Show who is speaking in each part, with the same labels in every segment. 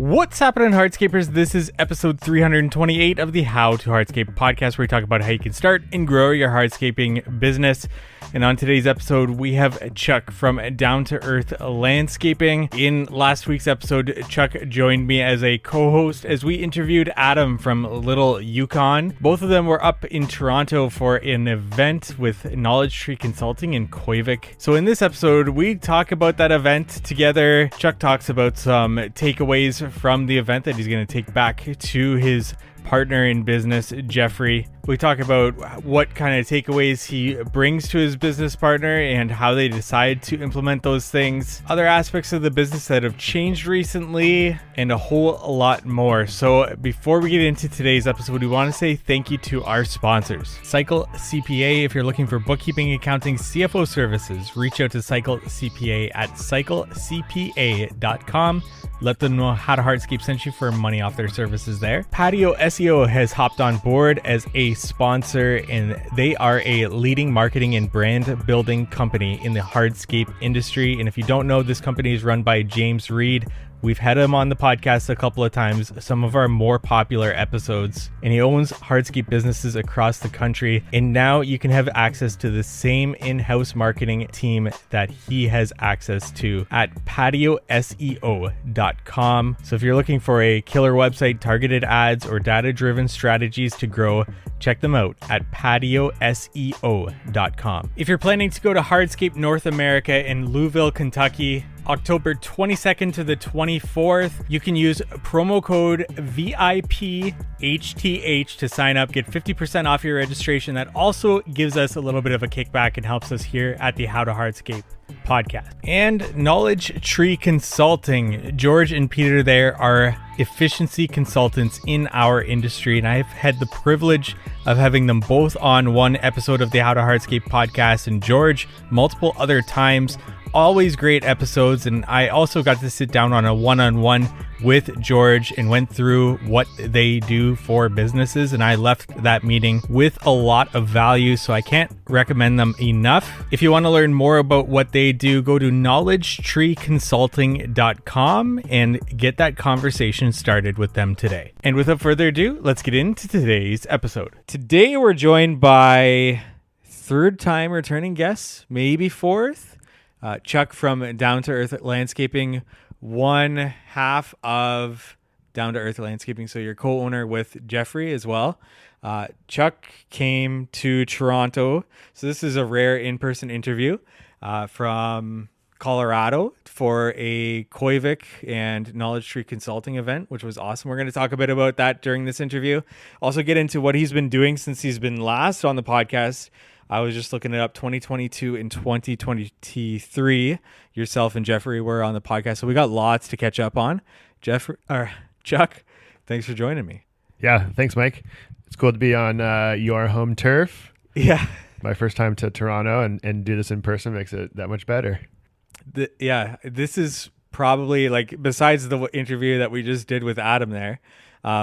Speaker 1: What's happening, Hardscapers? This is episode 328 of the How to Hardscape podcast, where we talk about how you can start and grow your hardscaping business. And on today's episode, we have Chuck from Down to Earth Landscaping. In last week's episode, Chuck joined me as a co-host as we interviewed Adam from Little Yukon. Both of them were up in Toronto for an event with Knowledge Tree Consulting and COIVIC. So in this episode, we talk about that event together. Chuck talks about some takeaways from the event that he's going to take back to his partner in business, Jeffrey. We talk about what kind of takeaways he brings to his business partner and how they decide to implement those things, other aspects of the business that have changed recently, and a whole lot more. So before we get into today's episode, we want to say thank you to our sponsors. Cycle CPA. If you're looking for bookkeeping, accounting, CFO services, reach out to Cycle CPA at cyclecpa.com. Let them know How to Hardscape sent you for money off their services there. Patio SEO has hopped on board as a sponsor, and they are a leading marketing and brand building company in the hardscape industry. And if you don't know, this company is run by James Reed. We've had him on the podcast a couple of times, some of our more popular episodes, and he owns hardscape businesses across the country. And now you can have access to the same in-house marketing team that he has access to at patioseo.com. So if you're looking for a killer website, targeted ads, or data-driven strategies to grow, check them out at patioseo.com. If you're planning to go to Hardscape North America in Louisville, Kentucky, October 22nd to the 24th, you can use promo code VIPHTH to sign up, get 50% off your registration. That also gives us a little bit of a kickback and helps us here at the How to Hardscape podcast. And Knowledge Tree Consulting. George and Peter there are efficiency consultants in our industry, and I've had the privilege of having them both on one episode of the How to Hardscape podcast, and George multiple other times. Always great episodes, and I also got to sit down on a one-on-one with George and went through what they do for businesses, and I left that meeting with a lot of value, so I can't recommend them enough. If you want to learn more about what they do, go to knowledgetreeconsulting.com and get that conversation started with them today. And without further ado, let's get into today's episode. Today we're joined by third-time returning guests, maybe fourth. Chuck from Down to Earth Landscaping, one half of Down to Earth Landscaping, so you're co-owner with Jeffrey as well. Chuck came to Toronto, so this is a rare in-person interview from Colorado for a COIVIC and Knowledge Tree Consulting event, which was awesome. We're going to talk a bit about that during this interview. Also get into what he's been doing since he's been last on the podcast. I was just looking it up, 2022 and 2023. Yourself and Jeffrey were on the podcast, so we got lots to catch up on. Chuck, thanks for joining me.
Speaker 2: Yeah, thanks, Mike. It's cool to be on your home turf.
Speaker 1: Yeah.
Speaker 2: My first time to Toronto, and do this in person makes it that much better.
Speaker 1: This is probably, like, besides the interview that we just did with Adam there,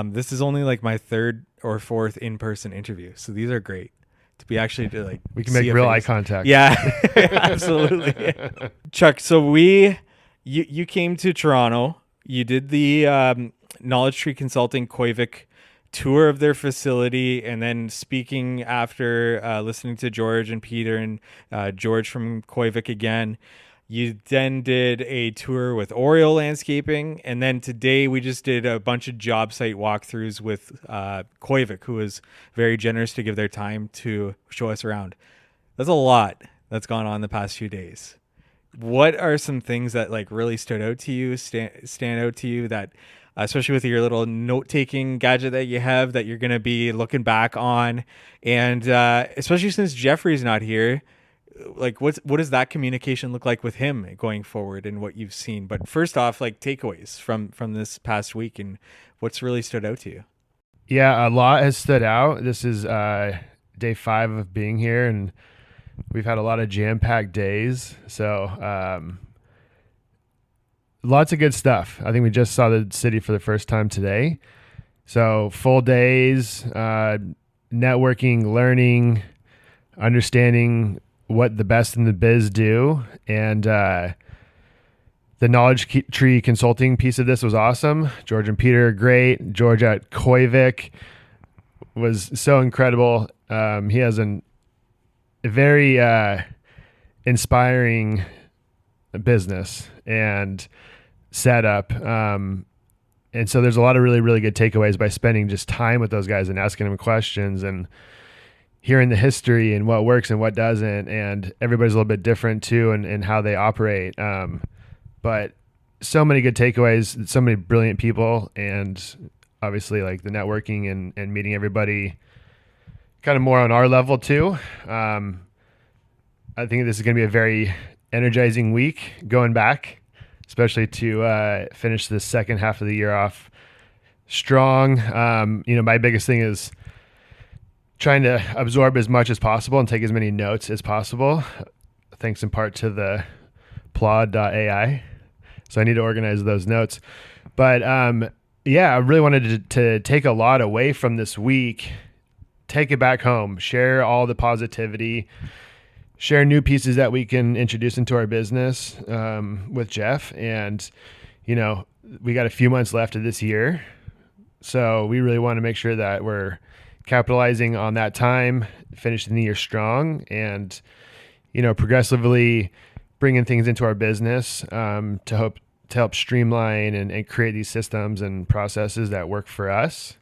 Speaker 1: this is only like my third or fourth in-person interview, so these are great. To be actually to like
Speaker 2: we can make real eye contact.
Speaker 1: Yeah, absolutely. Chuck, so you came to Toronto. You did the Knowledge Tree Consulting COIVIC tour of their facility, and then speaking after listening to George and Peter and George from COIVIC again. You then did a tour with Oriole Landscaping, and then today we just did a bunch of job site walkthroughs with COIVIC, who was very generous to give their time to show us around. That's a lot that's gone on the past few days. What are some things that like really stood out to you, stand out to you, that especially with your little note-taking gadget that you have that you're going to be looking back on, and especially since Jeffrey's not here, like what does that communication look like with him going forward and what you've seen? But first off, like takeaways from this past week and what's really stood out to you.
Speaker 2: Yeah, a lot has stood out. This is day 5 of being here, and we've had a lot of jam-packed days. So lots of good stuff. I think we just saw the city for the first time today. So full days, networking, learning, understanding what the best in the biz do, and The knowledge tree consulting piece of this was awesome. George and Peter are great. George at COIVIC was so incredible. He has a very inspiring business and setup. And so there's a lot of really, really good takeaways by spending just time with those guys and asking them questions and hearing the history and what works and what doesn't. And everybody's a little bit different too, and how they operate. But so many good takeaways, so many brilliant people, and obviously like the networking and meeting everybody kind of more on our level too. I think this is going to be a very energizing week going back, especially to finish the second half of the year off strong. My biggest thing is trying to absorb as much as possible and take as many notes as possible, thanks in part to the Plod.ai. So I need to organize those notes. But I really wanted to take a lot away from this week, take it back home, share all the positivity, share new pieces that we can introduce into our business with Jeff. And, we got a few months left of this year. So we really want to make sure that we're capitalizing on that time, finishing the year strong, and, progressively bringing things into our business to help streamline and create these systems and processes that work for us,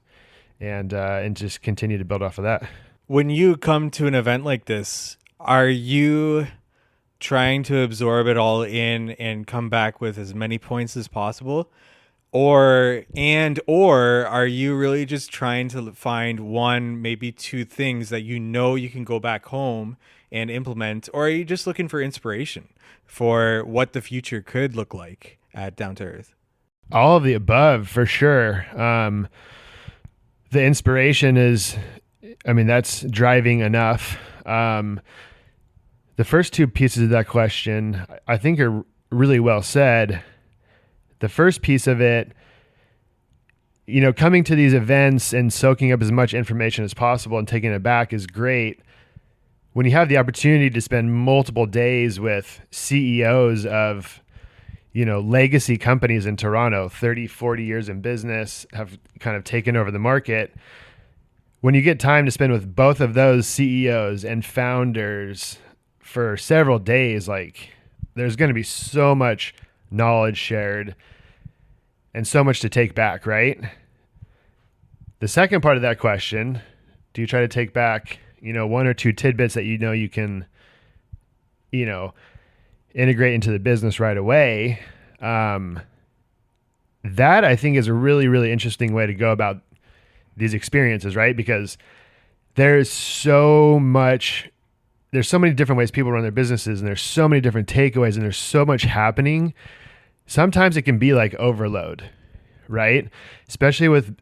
Speaker 2: and just continue to build off of that.
Speaker 1: When you come to an event like this, are you trying to absorb it all in and come back with as many points as possible? Or are you really just trying to find one, maybe two things that you can go back home and implement? Or are you just looking for inspiration for what the future could look like at Down to Earth?
Speaker 2: All of the above, for sure. The inspiration is, that's driving enough. The first two pieces of that question, I think, are really well said. The first piece of it, coming to these events and soaking up as much information as possible and taking it back is great. When you have the opportunity to spend multiple days with CEOs of, legacy companies in Toronto, 30, 40 years in business, have kind of taken over the market. When you get time to spend with both of those CEOs and founders for several days, there's going to be so much knowledge shared and so much to take back, right? The second part of that question, do you try to take back, one or two tidbits that you can, integrate into the business right away? That I think is a really, really interesting way to go about these experiences, right? Because there's so many different ways people run their businesses, and there's so many different takeaways, and there's so much happening. Sometimes it can be like overload, right? Especially with,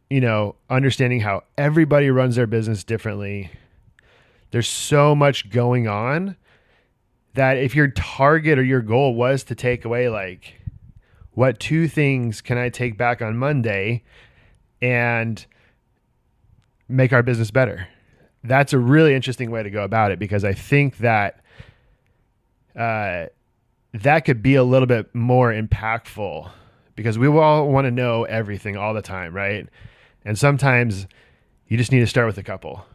Speaker 2: understanding how everybody runs their business differently. There's so much going on that if your target or your goal was to take away, what two things can I take back on Monday and make our business better? That's a really interesting way to go about it, because I think that that could be a little bit more impactful, because we all want to know everything all the time, right? And sometimes you just need to start with a couple.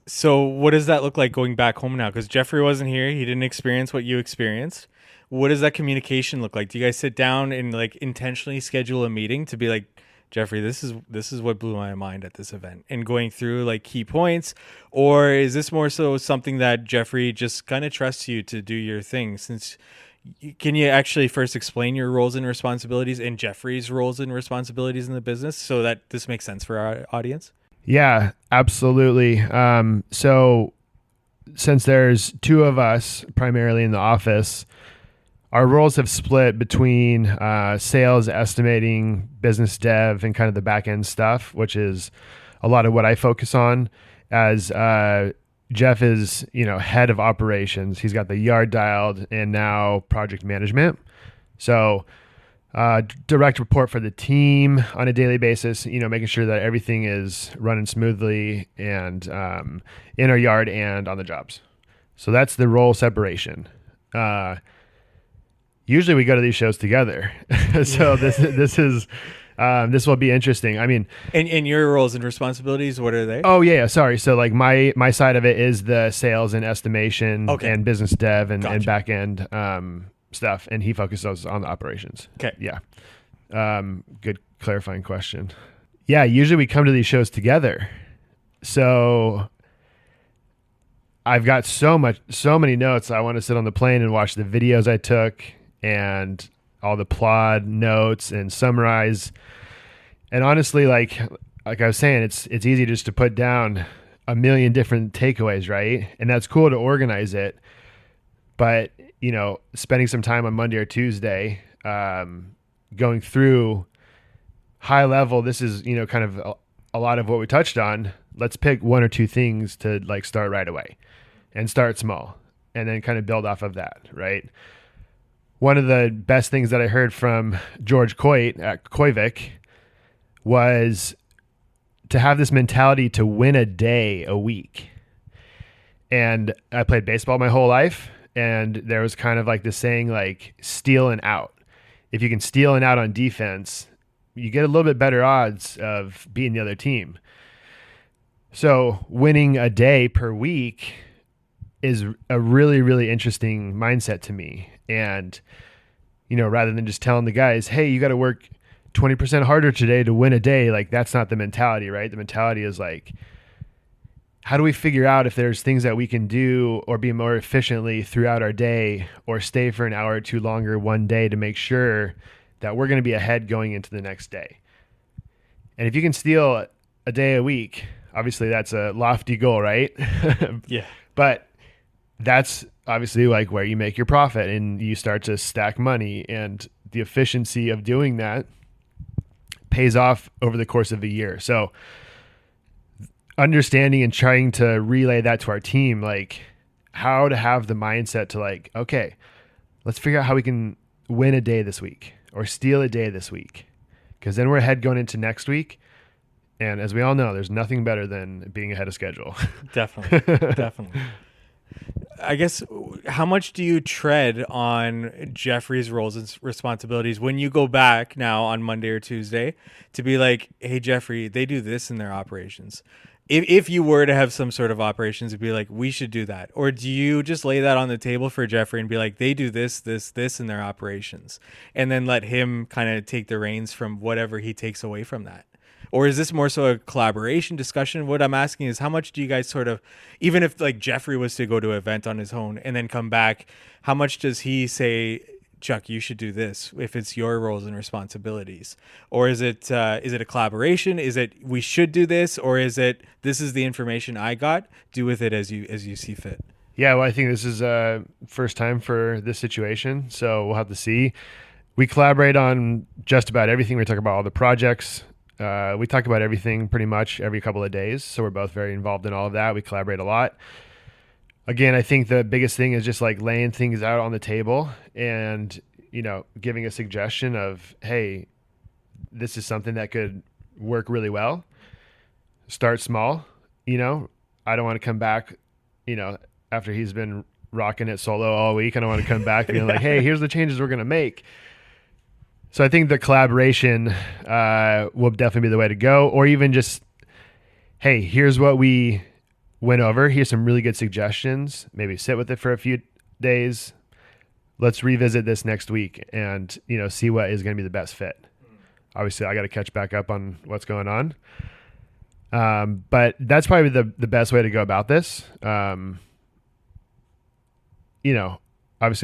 Speaker 1: So what does that look like going back home now? Because Jeffrey wasn't here. He didn't experience what you experienced. What does that communication look like? Do you guys sit down and intentionally schedule a meeting to be like, Jeffrey, this is what blew my mind at this event, and going through key points? Or is this more so something that Jeffrey just kind of trusts you to do your thing? Can you actually first explain your roles and responsibilities and Jeffrey's roles and responsibilities in the business so that this makes sense for our audience?
Speaker 2: Yeah, absolutely. So since there's two of us primarily in the office, our roles have split between sales, estimating, business dev, and kind of the back end stuff, which is a lot of what I focus on, as Jeff is, head of operations. He's got the yard dialed, and now project management. So direct report for the team on a daily basis, making sure that everything is running smoothly and in our yard and on the jobs. So that's the role separation. Usually we go to these shows together. So this will be interesting. I mean,
Speaker 1: And your roles and responsibilities, what are they?
Speaker 2: oh yeah, sorry. So like my side of it is the sales and estimation and business dev and back end stuff, and he focuses on the operations.
Speaker 1: Okay.
Speaker 2: Yeah. Good clarifying question. Yeah, usually we come to these shows together. So I've got so many notes. I want to sit on the plane and watch the videos I took and all the plot notes and summarize. And honestly, like I was saying, it's easy just to put down a million different takeaways, right? And that's cool to organize it. But, spending some time on Monday or Tuesday, going through high level, this is, kind of a lot of what we touched on. Let's pick one or two things to like start right away and start small and then kind of build off of that, right? One of the best things that I heard from George Coit at COIVIC was to have this mentality to win a day a week. And I played baseball my whole life, and there was kind of like this saying, like, steal and out. If you can steal and out on defense, you get a little bit better odds of beating the other team. So winning a day per week is a really, really interesting mindset to me. And, rather than just telling the guys, hey, you got to work 20% harder today to win a day, like that's not the mentality, right? The mentality is like, how do we figure out if there's things that we can do or be more efficiently throughout our day or stay for an hour or two longer one day to make sure that we're going to be ahead going into the next day. And if you can steal a day a week, obviously that's a lofty goal, right?
Speaker 1: Yeah.
Speaker 2: But that's obviously like where you make your profit and you start to stack money, and the efficiency of doing that pays off over the course of a year. So understanding and trying to relay that to our team, like how to have the mindset to like, okay, let's figure out how we can win a day this week or steal a day this week. Because then we're ahead going into next week. And as we all know, there's nothing better than being ahead of schedule.
Speaker 1: Definitely. Definitely. I guess, how much do you tread on Jeffrey's roles and responsibilities when you go back now on Monday or Tuesday to be like, hey, Jeffrey, they do this in their operations? If you were to have some sort of operations, it'd be like, we should do that. Or do you just lay that on the table for Jeffrey and be like, they do this, this, this in their operations, and then let him kind of take the reins from whatever he takes away from that? Or is this more so a collaboration discussion? What I'm asking is, how much do you guys sort of, even if like Jeffrey was to go to an event on his own and then come back, how much does he say, Chuck, you should do this if it's your roles and responsibilities? Or is it a collaboration? Is it we should do this? Or is it this is the information I got, do with it as you see fit?
Speaker 2: Yeah, well, I think this is first time for this situation, so we'll have to see. We collaborate on just about everything. We talk about all the projects. We talk about everything pretty much every couple of days, so we're both very involved in all of that. We collaborate a lot. Again, I think the biggest thing is just like laying things out on the table and, giving a suggestion of, hey, this is something that could work really well. Start small. I don't want to come back, after he's been rocking it solo all week. I don't want to come back being like, hey, here's the changes we're going to make. So I think the collaboration will definitely be the way to go. Or even just, hey, here's what we went over. Here's some really good suggestions. Maybe sit with it for a few days. Let's revisit this next week and, see what is going to be the best fit. Obviously, I got to catch back up on what's going on. But that's probably the best way to go about this. Obviously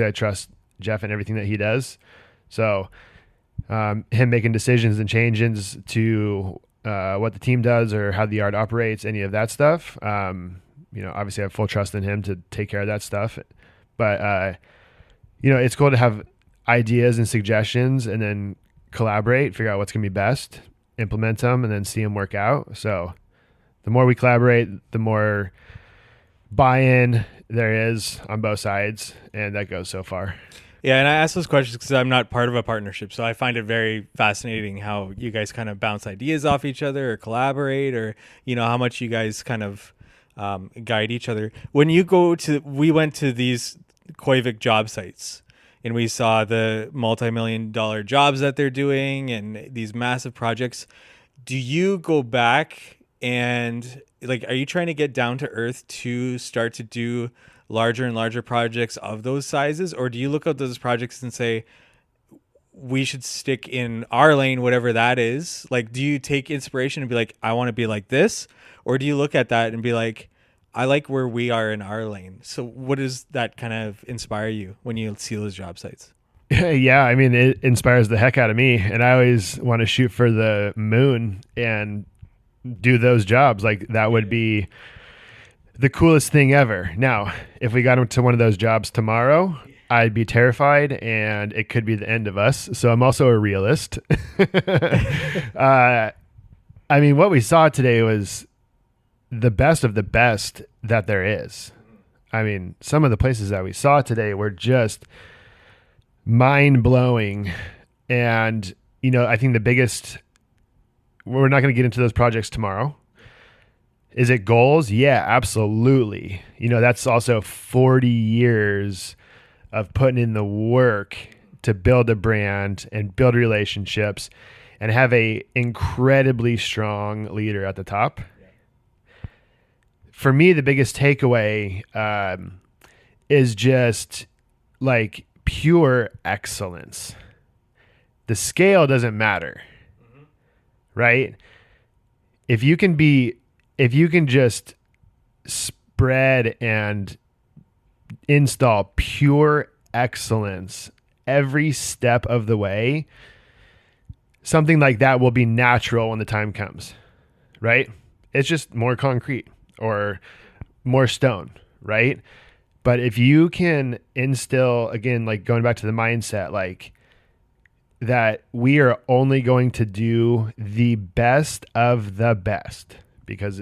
Speaker 2: I trust Jeff and everything that he does. So him making decisions and changes to what the team does or how the yard operates, any of that stuff. Obviously I have full trust in him to take care of that stuff. But, it's cool to have ideas and suggestions and then collaborate, figure out what's going to be best, implement them, and then see them work out. So the more we collaborate, the more buy-in there is on both sides, and that goes so far.
Speaker 1: Yeah, and I ask those questions because I'm not part of a partnership, so I find it very fascinating how you guys kind of bounce ideas off each other or collaborate, or how much you guys kind of guide each other. When you we went to these COIVIC job sites, and we saw the multi-million dollar jobs that they're doing and these massive projects. Do you go back and like, are you trying to get down to earth to start to do larger and larger projects of those sizes? Or do you look at those projects and say, we should stick in our lane, whatever that is? Like, do you take inspiration and be like, I want to be like this? Or do you look at that and be like, I like where we are in our lane? So what does that kind of inspire you when you see those job sites?
Speaker 2: Yeah, I mean, it inspires the heck out of me, and I always want to shoot for the moon and do those jobs. Like, that would be the coolest thing ever. Now, if we got into one of those jobs tomorrow, I'd be terrified, and it could be the end of us. So I'm also a realist. I mean, what we saw today was the best of the best that there is. I mean, some of the places that we saw today were just mind-blowing. And, you know, I think the biggest, we're not going to get into those projects tomorrow. Is it goals? Yeah, absolutely. You know, that's also 40 years of putting in the work to build a brand and build relationships and have a incredibly strong leader at the top. For me, the biggest takeaway is just like pure excellence. The scale doesn't matter, right? If you can just spread and install pure excellence every step of the way, something like that will be natural when the time comes, right? It's just more concrete or more stone, right? But if you can instill, again, like going back to the mindset, like that we are only going to do the best of the best because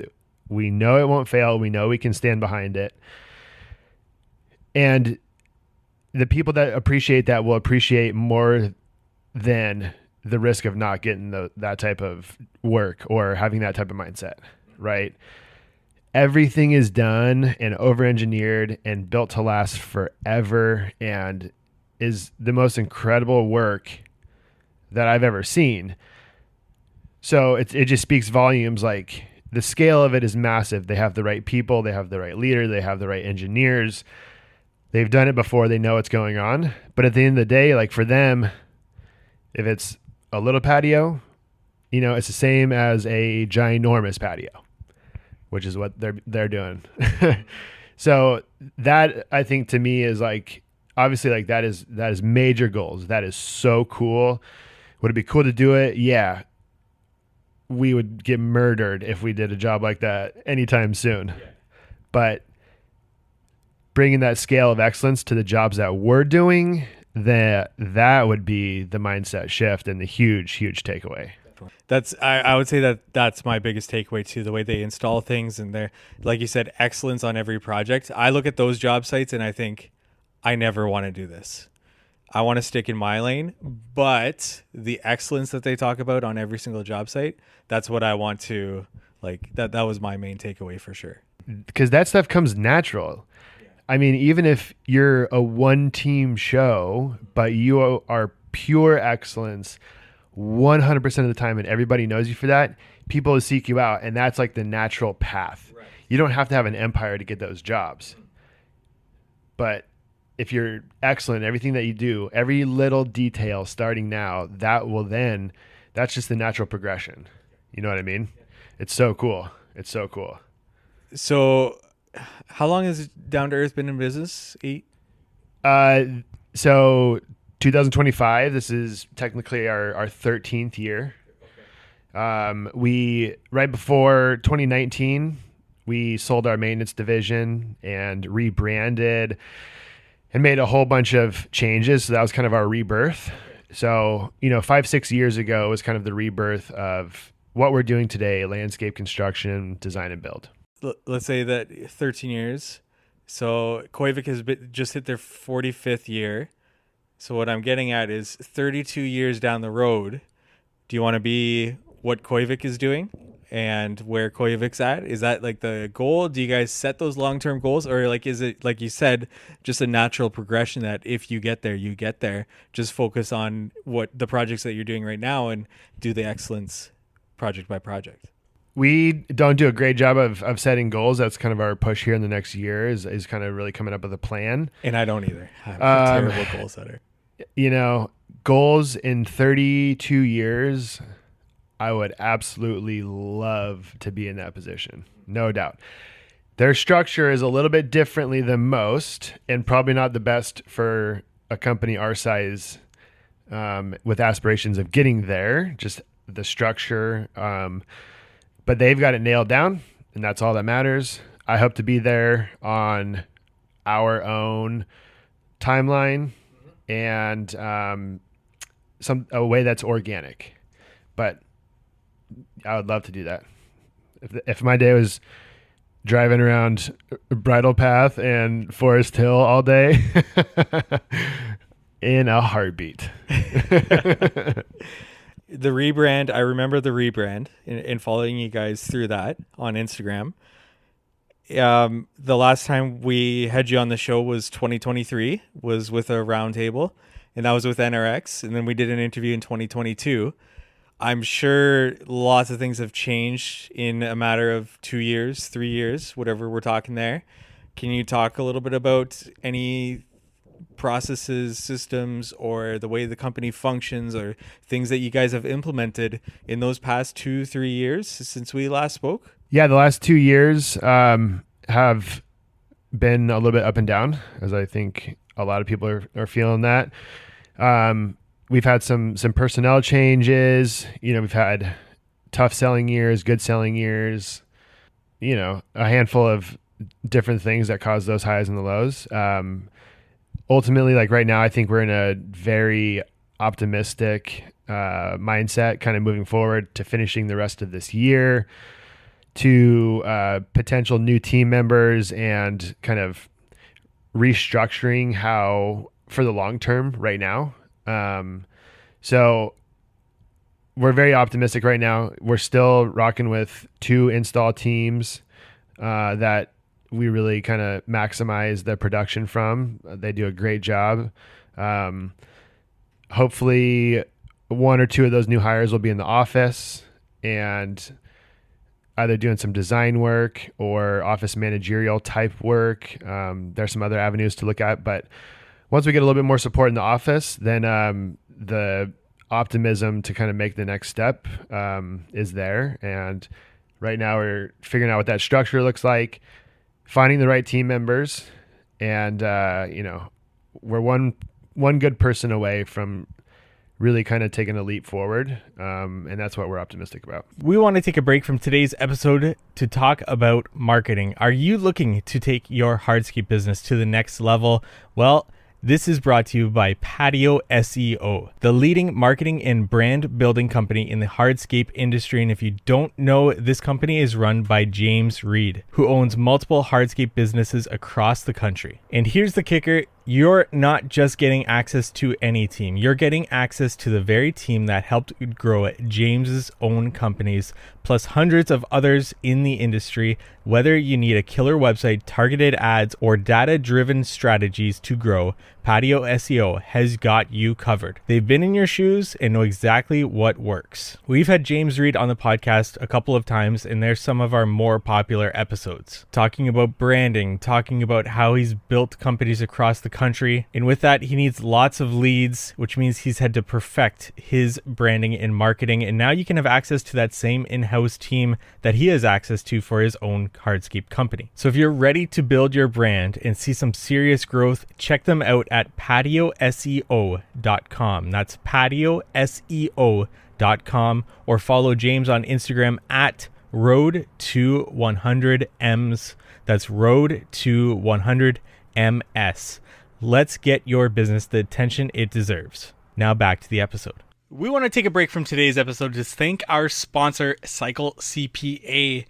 Speaker 2: we know it won't fail. We know we can stand behind it. And the people that appreciate that will appreciate more than the risk of not getting that type of work or having that type of mindset, right? Everything is done and over-engineered and built to last forever and is the most incredible work that I've ever seen. So it just speaks volumes. Like, the scale of it is massive. They have the right people. They have the right leader. They have the right engineers. They've done it before. They know what's going on. But at the end of the day, like, for them, if it's a little patio, you know, it's the same as a ginormous patio, which is what they're doing. So that, I think, to me is like, obviously, like, that is major goals. That is so cool. Would it be cool to do it? Yeah. We would get murdered if we did a job like that anytime soon. Yeah. But bringing that scale of excellence to the jobs that we're doing, that would be the mindset shift and the huge takeaway.
Speaker 1: I would say that's my biggest takeaway too, the way they install things, and they're, like you said, excellence on every project. I look at those job sites and I think, I never want to do this. I want to stick in my lane, but the excellence that they talk about on every single job site, that's what I want to, like, that was my main takeaway for sure.
Speaker 2: Because that stuff comes natural. Yeah. I mean, even if you're a one-team show, but you are pure excellence 100% of the time and everybody knows you for that, people will seek you out, and that's like the natural path. Right. You don't have to have an empire to get those jobs. But if you're excellent in everything that you do, every little detail starting now, that's just the natural progression. You know what I mean? Yeah. It's so cool. It's so cool.
Speaker 1: So how long has Down to Earth been in business? 8?
Speaker 2: So 2025, this is technically our 13th year. Okay. We, right before 2019, we sold our maintenance division and rebranded and made a whole bunch of changes. So that was kind of our rebirth. So, 5-6 years ago was kind of the rebirth of what we're doing today: landscape construction, design and build.
Speaker 1: Let's say that 13 years. So COIVIC has just hit their 45th year. So what I'm getting at is 32 years down the road, do you want to be what COIVIC is doing? and where COIVIC's at? Is that like the goal? Do you guys set those long-term goals, or like is it, like you said, just a natural progression that if you get there, you get there? Just focus on what the projects that you're doing right now and do the excellence project by project.
Speaker 2: We don't do a great job of setting goals. That's kind of our push here in the next year is kind of really coming up with a plan.
Speaker 1: And I don't either. I'm a terrible goal setter.
Speaker 2: Goals in 32 years, I would absolutely love to be in that position. No doubt. Their structure is a little bit differently than most, and probably not the best for a company our size with aspirations of getting there, just the structure. But they've got it nailed down, and that's all that matters. I hope to be there on our own timeline and a way that's organic. But I would love to do that. If my day was driving around Bridle Path and Forest Hill all day, in a heartbeat.
Speaker 1: The rebrand, I remember the rebrand and following you guys through that on Instagram. The last time we had you on the show was 2023, was with a roundtable, and that was with NRX. And then we did an interview in 2022. I'm sure lots of things have changed in a matter of 2 years, 3 years, whatever we're talking there. Can you talk a little bit about any processes, systems, or the way the company functions, or things that you guys have implemented in those past 2-3 years since we last spoke?
Speaker 2: Yeah, the last 2 years have been a little bit up and down, as I think a lot of people are feeling that. We've had some personnel changes. We've had tough selling years, good selling years, a handful of different things that cause those highs and the lows. Ultimately, like right now, I think we're in a very optimistic mindset, kind of moving forward to finishing the rest of this year, to potential new team members, and kind of restructuring how for the long term right now. So we're very optimistic right now. We're still rocking with 2 install teams that we really kind of maximize the production from. They do a great job. Hopefully 1 or 2 of those new hires will be in the office and either doing some design work or office managerial type work. There's some other avenues to look at, but once we get a little bit more support in the office, then the optimism to kind of make the next step is there. And right now we're figuring out what that structure looks like, finding the right team members, and we're one good person away from really kind of taking a leap forward, and that's what we're optimistic about.
Speaker 1: We want to take a break from today's episode to talk about marketing. Are you looking to take your hardscape business to the next level? Well, this is brought to you by Patio SEO, the leading marketing and brand building company in the hardscape industry. And if you don't know, this company is run by James Reed, who owns multiple hardscape businesses across the country. And here's the kicker. You're not just getting access to any team. You're getting access to the very team that helped grow James's own companies, plus hundreds of others in the industry. Whether you need a killer website, targeted ads, or data-driven strategies to grow, Patio SEO has got you covered. They've been in your shoes and know exactly what works. We've had James Reed on the podcast a couple of times, and there's some of our more popular episodes, talking about branding, talking about how he's built companies across the country. And with that, he needs lots of leads, which means he's had to perfect his branding and marketing. And now you can have access to that same in-house team that he has access to for his own hardscape company. So if you're ready to build your brand and see some serious growth, check them out at patioseo.com. That's patioseo.com, or follow James on Instagram at road to 100ms. That's road to 100ms. Let's get your business the attention it deserves. Now back to the episode. We want to take a break from today's episode to thank our sponsor, Cycle CPA.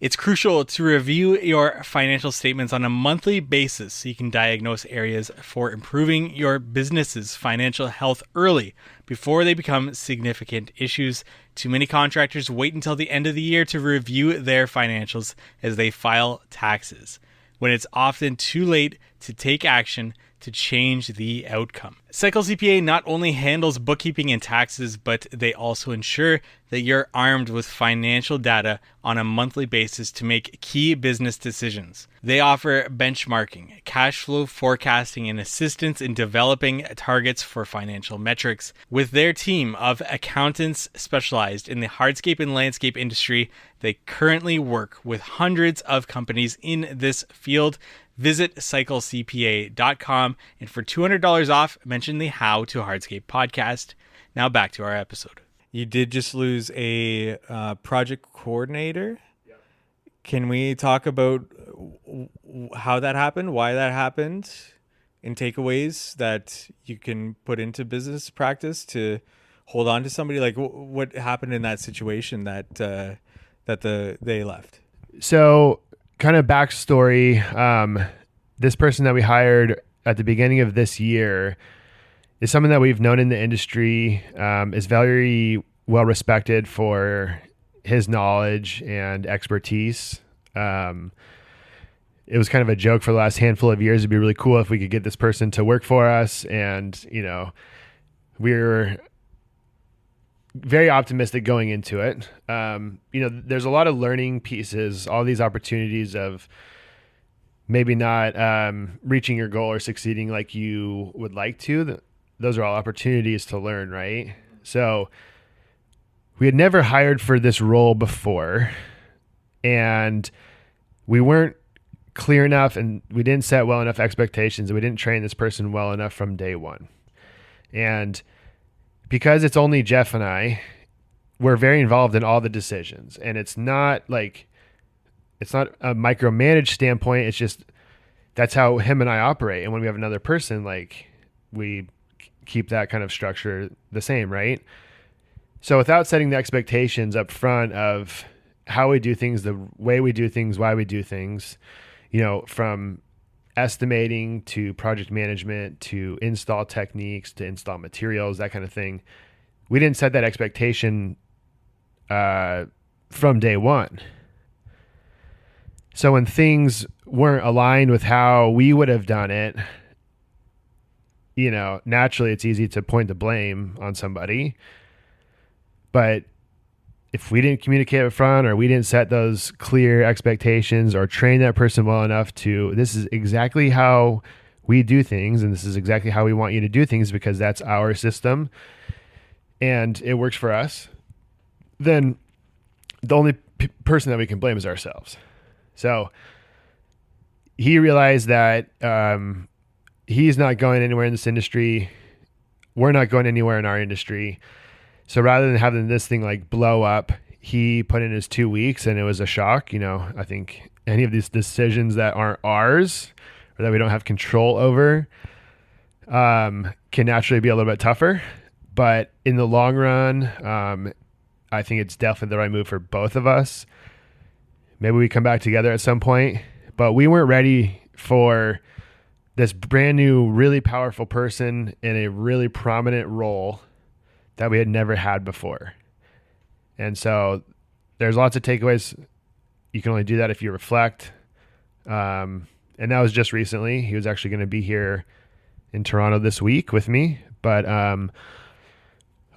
Speaker 1: It's crucial to review your financial statements on a monthly basis so you can diagnose areas for improving your business's financial health early before they become significant issues. Too many contractors wait until the end of the year to review their financials as they file taxes, when it's often too late to take action to change the outcome. Cycle CPA not only handles bookkeeping and taxes, but they also ensure that you're armed with financial data on a monthly basis to make key business decisions. They offer benchmarking, cash flow forecasting, and assistance in developing targets for financial metrics. With their team of accountants specialized in the hardscape and landscape industry, they currently work with hundreds of companies in this field. Visit cyclecpa.com, and for $200 off, mention the How to Hardscape podcast. Now back to our episode. You did just lose a project coordinator. Yep. Can we talk about how that happened, why that happened, and takeaways that you can put into business practice to hold on to somebody? Like what happened in that situation that they left?
Speaker 2: So, kind of backstory, this person that we hired at the beginning of this year is someone that we've known in the industry, is very well respected for his knowledge and expertise. It was kind of a joke for the last handful of years. It'd be really cool if we could get this person to work for us. And, we're very optimistic going into it. There's a lot of learning pieces, all these opportunities of maybe not reaching your goal or succeeding like you would like to. Those are all opportunities to learn, right? So we had never hired for this role before, and we weren't clear enough, and we didn't set well enough expectations, and we didn't train this person well enough from day one. And because it's only Jeff and I, we're very involved in all the decisions, and it's not a micromanaged standpoint. It's just, that's how him and I operate. And when we have another person, we keep that kind of structure the same, right? So without setting the expectations up front of how we do things, the way we do things, why we do things, from estimating to project management to install techniques to install materials, that kind of thing, we didn't set that expectation from day one. So when things weren't aligned with how we would have done it, naturally it's easy to point the blame on somebody. But if we didn't communicate up front, or we didn't set those clear expectations or train that person well enough this is exactly how we do things, and this is exactly how we want you to do things because that's our system and it works for us, then the only person that we can blame is ourselves. So he realized that he's not going anywhere in this industry. We're not going anywhere in our industry. So rather than having this thing blow up, he put in his 2 weeks, and it was a shock. I think any of these decisions that aren't ours or that we don't have control over can naturally be a little bit tougher. But in the long run, I think it's definitely the right move for both of us. Maybe we come back together at some point, but we weren't ready for this brand new, really powerful person in a really prominent role that we had never had before. And so there's lots of takeaways. You can only do that if you reflect. And that was just recently. He was actually going to be here in Toronto this week with me, but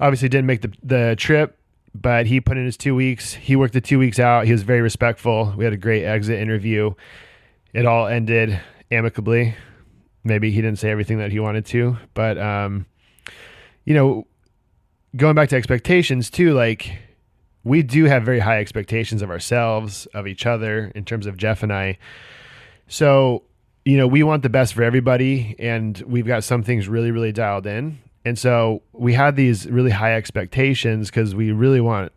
Speaker 2: obviously didn't make the trip, but he put in his 2 weeks. He worked the 2 weeks out. He was very respectful. We had a great exit interview. It all ended amicably. Maybe he didn't say everything that he wanted to, but, going back to expectations too, we do have very high expectations of ourselves, of each other, in terms of Jeff and I. So, we want the best for everybody, and we've got some things really, really dialed in. And so we had these really high expectations because we really want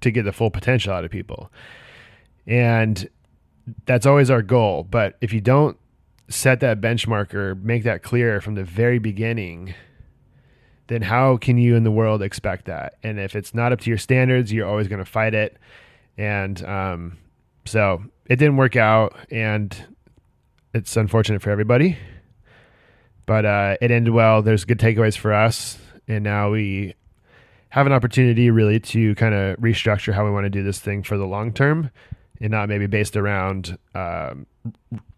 Speaker 2: to get the full potential out of people. And that's always our goal. But if you don't set that benchmark or make that clear from the very beginning, then how can you in the world expect that? And if it's not up to your standards, you're always going to fight it. And So it didn't work out, and it's unfortunate for everybody, but it ended well. There's good takeaways for us, and now we have an opportunity really to kind of restructure how we want to do this thing for the long term, and not maybe based around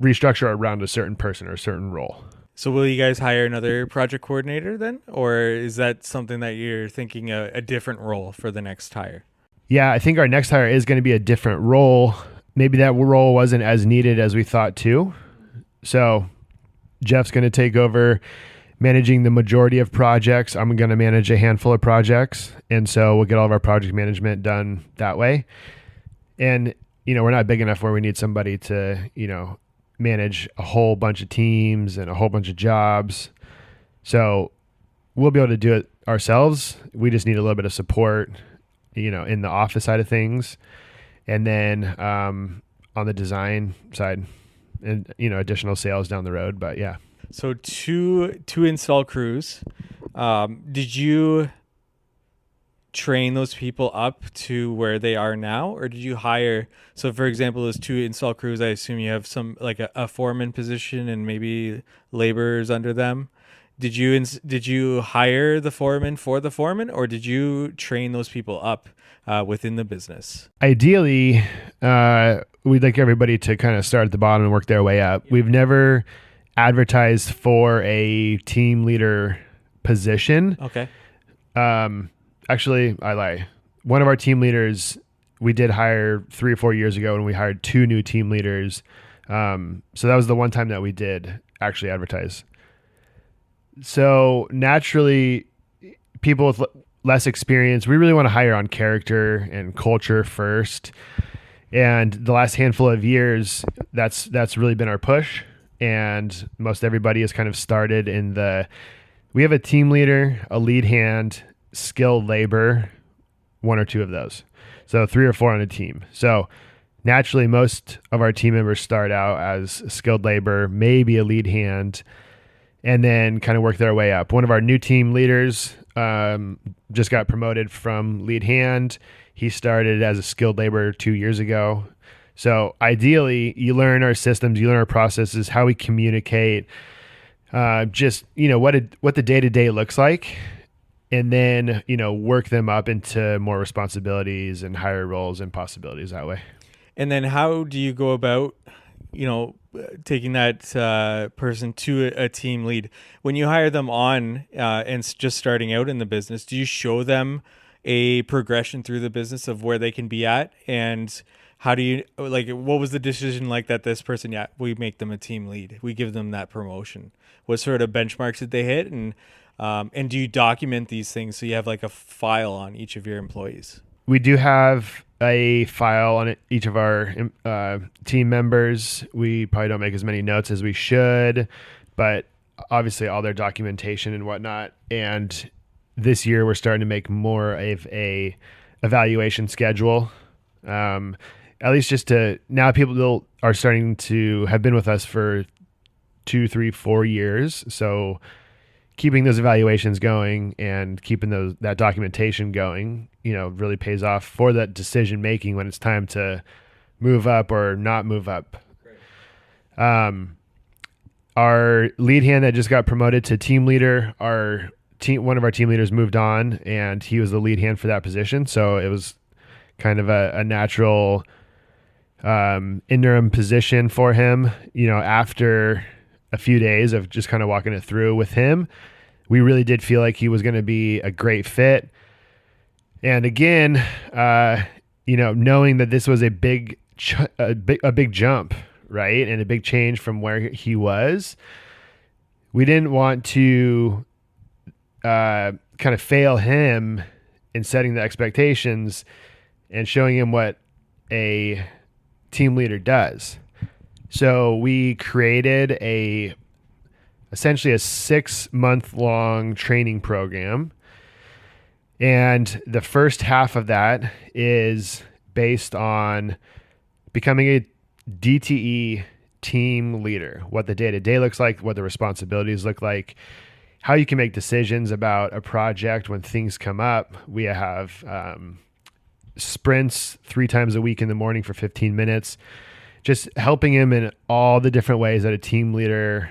Speaker 2: restructure around a certain person or a certain role.
Speaker 1: So will you guys hire another project coordinator then? Or is that something that you're thinking a different role for the next hire?
Speaker 2: Yeah, I think our next hire is going to be a different role. Maybe that role wasn't as needed as we thought too. So Jeff's going to take over managing the majority of projects. I'm going to manage a handful of projects. And so we'll get all of our project management done that way. And, we're not big enough where we need somebody to, manage a whole bunch of teams and a whole bunch of jobs. So we'll be able to do it ourselves. We just need a little bit of support, in the office side of things. And then on the design side and, additional sales down the road. But yeah.
Speaker 1: So two install crews. Did you train those people up to where they are now, or did you hire? So for example, those two install crews, I assume you have some like a foreman position and maybe laborers under them. Did you hire the foreman for the foreman, or did you train those people up within the business?
Speaker 2: Ideally, we'd like everybody to kind of start at the bottom and work their way up. We've never advertised for a team leader position.
Speaker 1: Okay.
Speaker 2: Actually, I lie. One of our team leaders, we did hire 3 or 4 years ago, and we hired 2 new team leaders. So that was the one time that we did actually advertise. So naturally, people with less experience, we really want to hire on character and culture first. And the last handful of years, that's really been our push. And most everybody has kind of started we have a team leader, a lead hand, skilled labor, 1 or 2 of those. So 3 or 4 on a team. So naturally, most of our team members start out as skilled labor, maybe a lead hand, and then kind of work their way up. One of our new team leaders just got promoted from lead hand. He started as a skilled labor 2 years ago. So ideally, you learn our systems, you learn our processes, how we communicate, what the day-to-day looks like, and then, work them up into more responsibilities and higher roles and possibilities that way.
Speaker 1: And then how do you go about, taking that person to a team lead? When you hire them on and just starting out in the business, do you show them a progression through the business of where they can be at? And how do you, what was the decision like that this person, we make them a team lead, we give them that promotion? What sort of benchmarks did they hit? And do you document these things so you have like a file on each of your employees?
Speaker 2: We do have a file on each of our team members. We probably don't make as many notes as we should, but obviously all their documentation and whatnot. And this year we're starting to make more of a evaluation schedule. At least just now people are starting to have been with us for 2, 3, 4 years. So keeping those evaluations going and keeping that documentation going, really pays off for that decision making when it's time to move up or not move up. Great. Our lead hand that just got promoted to team leader, one of our team leaders moved on, and he was the lead hand for that position. So it was kind of a natural interim position for him. After a few days of just kind of walking it through with him, we really did feel like he was going to be a great fit. And again, knowing that this was a big jump, right, and a big change from where he was, we didn't want to kind of fail him in setting the expectations and showing him what a team leader does. So we created essentially a 6-month-long training program. And the first half of that is based on becoming a DTE team leader, what the day-to-day looks like, what the responsibilities look like, how you can make decisions about a project when things come up. We have sprints 3 times a week in the morning for 15 minutes, just helping him in all the different ways that a team leader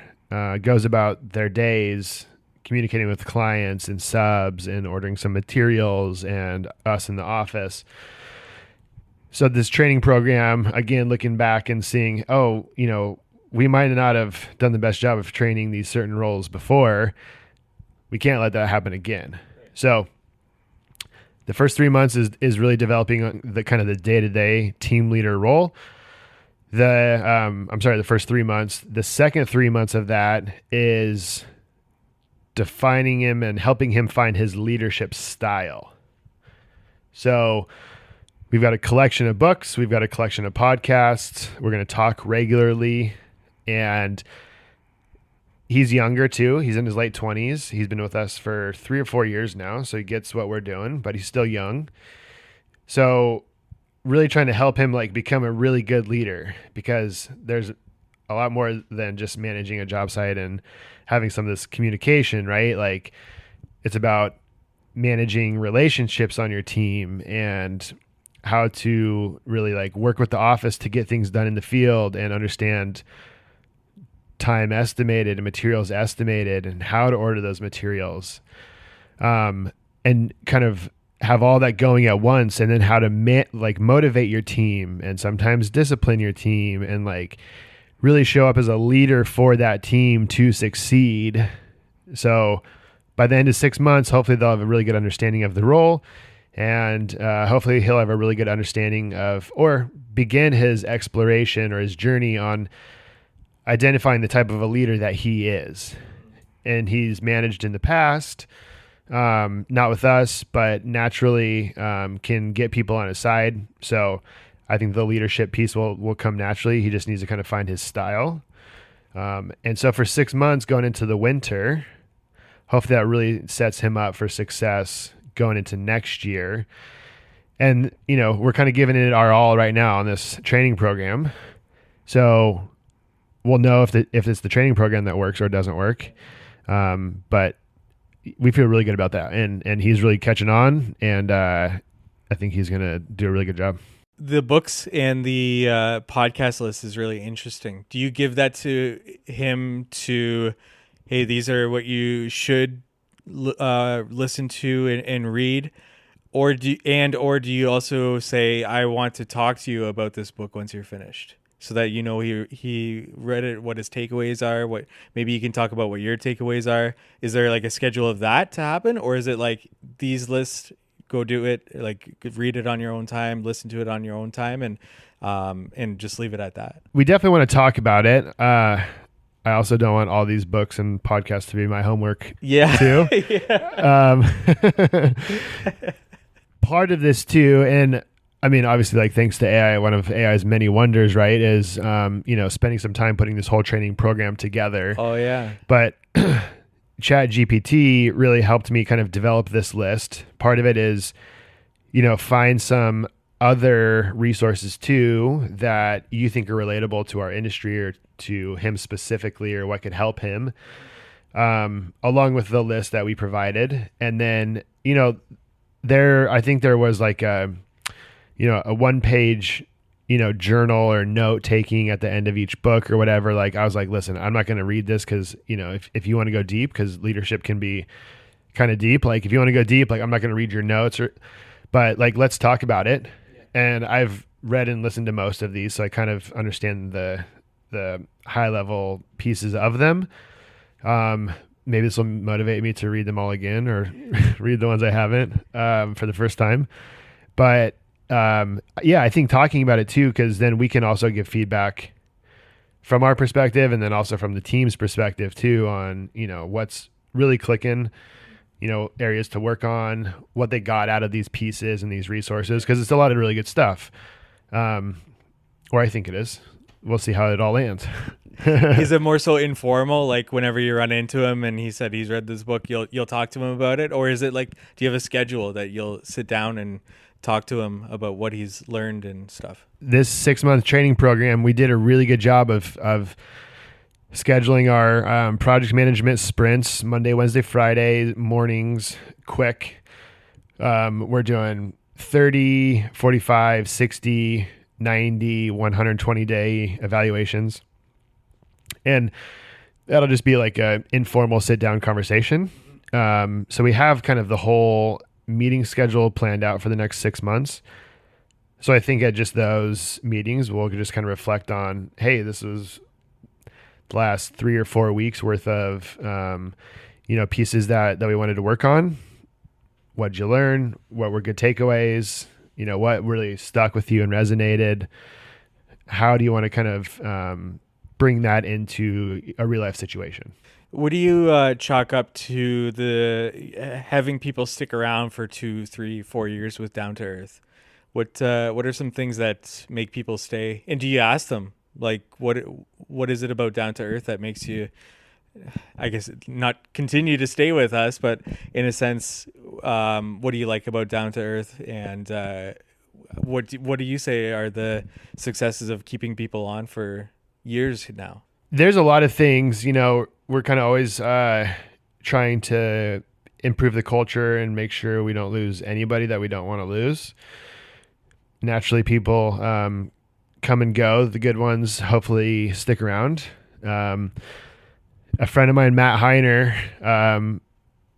Speaker 2: goes about their days, communicating with clients and subs and ordering some materials and us in the office. So this training program, again, looking back and seeing, we might not have done the best job of training these certain roles before. We can't let that happen again. So the first 3 months is really developing the kind of the day-to-day team leader role. The first 3 months. The second 3 months of that is defining him and helping him find his leadership style. So we've got a collection of books. We've got a collection of podcasts. We're going to talk regularly. And he's younger too. He's in his late 20s. He's been with us for 3 or 4 years now. So he gets what we're doing, but he's still young. So really trying to help him become a really good leader, because there's a lot more than just managing a job site and having some of this communication, right? It's about managing relationships on your team and how to really work with the office to get things done in the field and understand time estimated and materials estimated and how to order those materials, and kind of have all that going at once, and then how to motivate your team and sometimes discipline your team and really show up as a leader for that team to succeed. So by the end of 6 months, hopefully they'll have a really good understanding of the role, and hopefully he'll have a really good understanding of, or begin his exploration or his journey on identifying the type of a leader that he is. And he's managed in the past, not with us, but naturally can get people on his side. So I think the leadership piece will come naturally. He just needs to kind of find his style. And so for 6 months going into the winter, hopefully that really sets him up for success going into next year. And, we're kind of giving it our all right now on this training program. So we'll know if it's the training program that works or doesn't work. But we feel really good about that. And he's really catching on. And I think he's going to do a really good job.
Speaker 1: The books and the podcast list is really interesting. Do you give that to him hey, these are what you should listen to and read? Or do you also say, I want to talk to you about this book once you're finished? So that he read it, what his takeaways are, what maybe you can talk about what your takeaways are. Is there a schedule of that to happen, or is it these lists, go do it, read it on your own time, listen to it on your own time, and just leave it at that? We
Speaker 2: definitely want to talk about it. I also don't want all these books and podcasts to be my homework too. Part of this too, and I mean, obviously, thanks to AI, one of AI's many wonders, right, is, spending some time putting this whole training program together.
Speaker 1: Oh, yeah.
Speaker 2: But ChatGPT really helped me kind of develop this list. Part of it is, find some other resources too that you think are relatable to our industry or to him specifically, or what could help him, along with the list that we provided. And then, I think there was a 1-page, journal or note taking at the end of each book or whatever. I was listen, I'm not going to read this because, if you want to go deep, because leadership can be kind of deep. If you want to go deep, I'm not going to read your notes but let's talk about it. Yeah. And I've read and listened to most of these, so I kind of understand the high level pieces of them. Maybe this will motivate me to read them all again, or read the ones I haven't, for the first time. But I think talking about it too, because then we can also give feedback from our perspective, and then also from the team's perspective too, on what's really clicking, areas to work on, what they got out of these pieces and these resources, because it's a lot of really good stuff, or I think it is. We'll see how it all lands.
Speaker 1: Is it more so informal, whenever you run into him and he said he's read this book, you'll talk to him about it? Or is it do you have a schedule that you'll sit down and talk to him about what he's learned and stuff?
Speaker 2: This 6-month training program, we did a really good job of scheduling our project management sprints, Monday, Wednesday, Friday mornings, quick. We're doing 30, 45, 60, 90, 120 day evaluations. And that'll just be like a informal sit down conversation. So we have kind of the whole meeting schedule planned out for the next 6 months. So I think at just those meetings, we'll just kind of reflect on, hey, this was the last 3 or 4 weeks worth of, pieces that we wanted to work on. What did you learn? What were good takeaways? What really stuck with you and resonated? How do you want to kind of bring that into a real life situation?
Speaker 1: What do you chalk up to the having people stick around for 2, 3, 4 years with Down to Earth? What are some things that make people stay? And do you ask them, like, what is it about Down to Earth that makes you, I guess, not continue to stay with us, but in a sense, what do you like about Down to Earth? And what do you say are the successes of keeping people on for years now?
Speaker 2: There's a lot of things, we're kind of always trying to improve the culture and make sure we don't lose anybody that we don't want to lose. Naturally, people come and go. The good ones hopefully stick around. A friend of mine, Matt Heiner,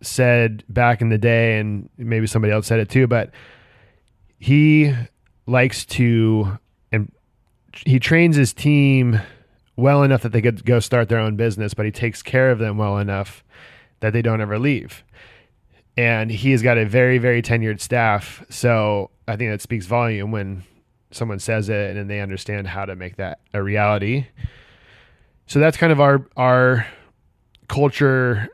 Speaker 2: said back in the day, and maybe somebody else said it too, but he likes to, and he trains his team well enough that they could go start their own business, but he takes care of them well enough that they don't ever leave. And he has got a very, very tenured staff. So I think that speaks volume when someone says it and then they understand how to make that a reality. So that's kind of our culture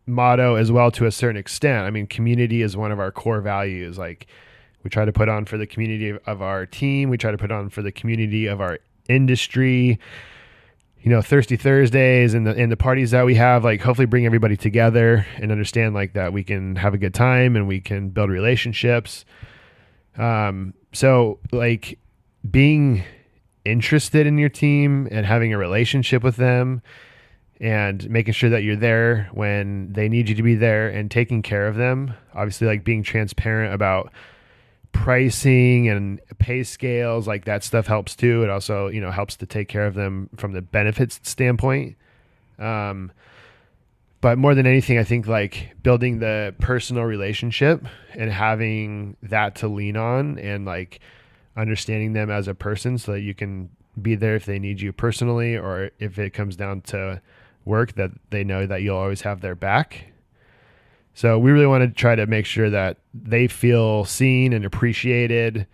Speaker 2: motto as well, to a certain extent. I mean, community is one of our core values. Like, we try to put on for the community of our team. We try to put on for the community of our industry. Thirsty Thursdays and the parties that we have, like, hopefully bring everybody together and understand like that we can have a good time and we can build relationships. So like being interested in your team and having a relationship with them and making sure that you're there when they need you to be there and taking care of them. Obviously, like being transparent about pricing and pay scales, like that stuff helps too. It also, helps to take care of them from the benefits standpoint. But more than anything, I think like building the personal relationship and having that to lean on and like understanding them as a person so that you can be there if they need you personally, or if it comes down to work, that they know that you'll always have their back. So we really want to try to make sure that they feel seen and appreciated,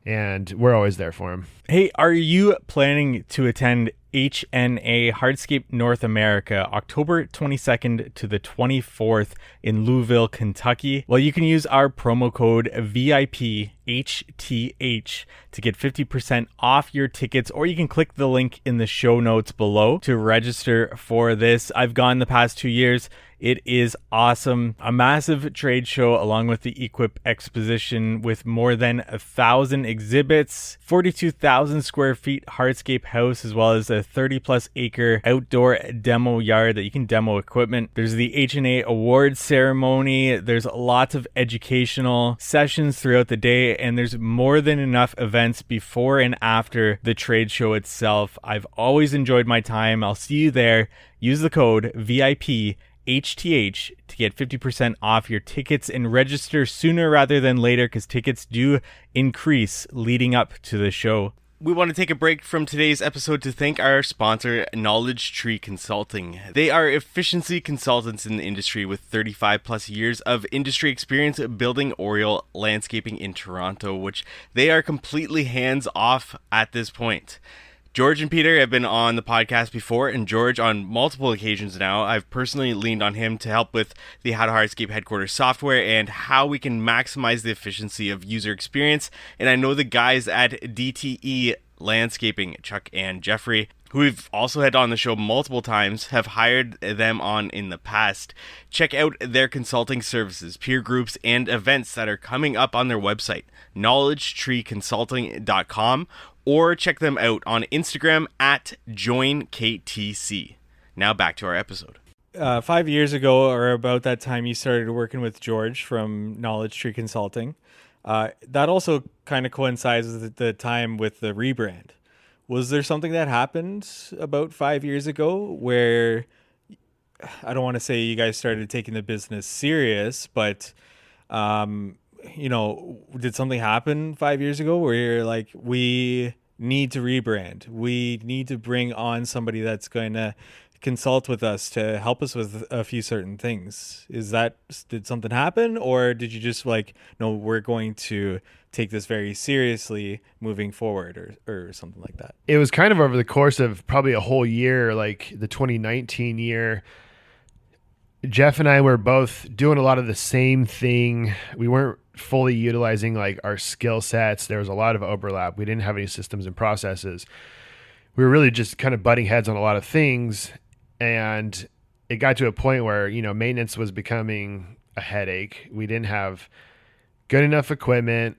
Speaker 2: and we're always there for them.
Speaker 1: Hey, are you planning to attend HNA Hardscape North America, October 22nd to the 24th in Louisville, Kentucky? Well, you can use our promo code VIPHTH to get 50% off your tickets, or you can click the link in the show notes below to register for this. I've gone the past 2 years. It is awesome. A massive trade show along with the Equip Exposition with more than 1,000 exhibits, 42,000 square feet hardscape house, as well as a 30+ acre outdoor demo yard that you can demo equipment. There's the HNA Awards ceremony. There's lots of educational sessions throughout the day, and there's more than enough events before and after the trade show itself. I've always enjoyed my time. I'll see you there. Use the code VIPHTH to get 50% off your tickets and register sooner rather than later, because tickets do increase leading up to the show. We want to take a break from today's episode to thank our sponsor, Knowledge Tree Consulting. They are efficiency consultants in the industry with 35 plus years of industry experience building Oriole landscaping in Toronto, which they are completely hands off at this point. George and Peter have been on the podcast before, and George, on multiple occasions now, I've personally leaned on him to help with the How to Hardscape headquarters software and how we can maximize the efficiency of user experience. And I know the guys at DTE Landscaping, Chuck and Jeffrey, who we've also had on the show multiple times, have hired them on in the past. Check out their consulting services, peer groups, and events that are coming up on their website, knowledgetreeconsulting.com, or check them out on Instagram at joinktc. Now back to our episode. 5 years ago, or about that time, you started working with George from Knowledge Tree Consulting. That also kind of coincides with the time with the rebrand. Was there something that happened about 5 years ago where I don't want to say you guys started taking the business serious, but um, did something happen 5 years ago where you're like, we need to rebrand, we need to bring on somebody that's going to consult with us to help us with a few certain things? Did something happen, or did you just like, no, we're going to take this very seriously moving forward, or something like that?
Speaker 2: It was kind of over the course of probably a whole year, like the 2019 year. Jeff and I were both doing a lot of the same thing. We weren't fully utilizing like our skill sets. There was a lot of overlap. We didn't have any systems and processes. We were really just kind of butting heads on a lot of things. And it got to a point where, maintenance was becoming a headache. We didn't have good enough equipment,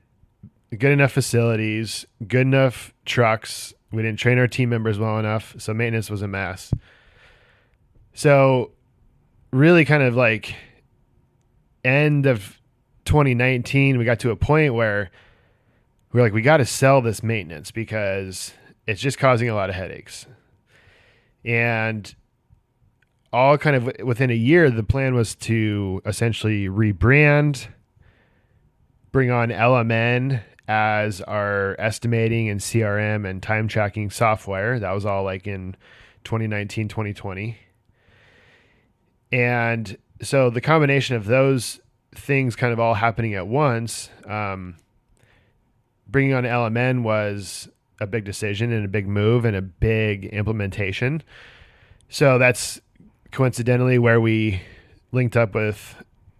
Speaker 2: good enough facilities, good enough trucks. We didn't train our team members well enough. So maintenance was a mess. So really kind of like end of 2019, we got to a point where we're like, we got to sell this maintenance because it's just causing a lot of headaches. And all kind of within a year, the plan was to essentially rebrand, bring on LMN as our estimating and CRM and time tracking software. That was all like in 2019, 2020. And so the combination of those things kind of all happening at once, bringing on LMN was a big decision and a big move and a big implementation. So that's coincidentally where we linked up with